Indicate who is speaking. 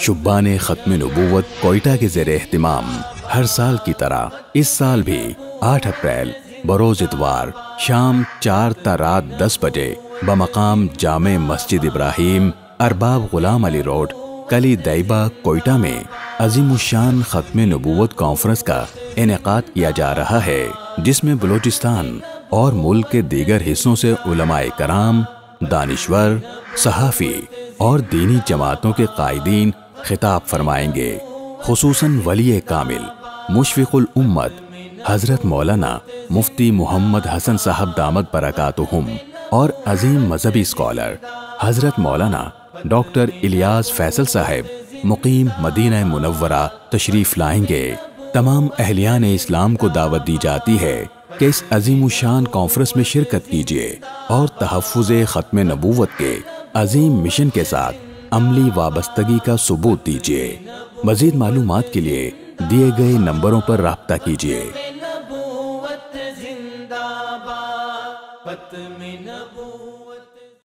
Speaker 1: شبان ختم نبوت کوئٹہ کے زیر اہتمام ہر سال کی طرح اس سال بھی 8 اپریل بروز اتوار شام 4 تا رات 10 بجے بمقام جامع مسجد ابراہیم ارباب غلام علی روڈ کلی دیبہ کوئٹہ میں عظیم الشان ختم نبوت کانفرنس کا انعقاد کیا جا رہا ہے، جس میں بلوچستان اور ملک کے دیگر حصوں سے علماء کرام، دانشور، صحافی اور دینی جماعتوں کے قائدین خطاب فرمائیں گے۔ خصوصاً ولی کامل مشفق الامت حضرت مولانا مفتی محمد حسن صاحب دامت برکاتہم اور عظیم مذہبی اسکالر حضرت مولانا ڈاکٹر الیاس فیصل صاحب مقیم مدینہ منورہ تشریف لائیں گے۔ تمام اہلیان اسلام کو دعوت دی جاتی ہے کہ اس عظیم الشان کانفرنس میں شرکت کیجیے اور تحفظ ختم نبوت کے عظیم مشن کے ساتھ عملی وابستگی کا ثبوت دیجیے۔ مزید معلومات کے لیے دیے گئے نمبروں پر رابطہ کیجیے۔
Speaker 2: ختم نبوت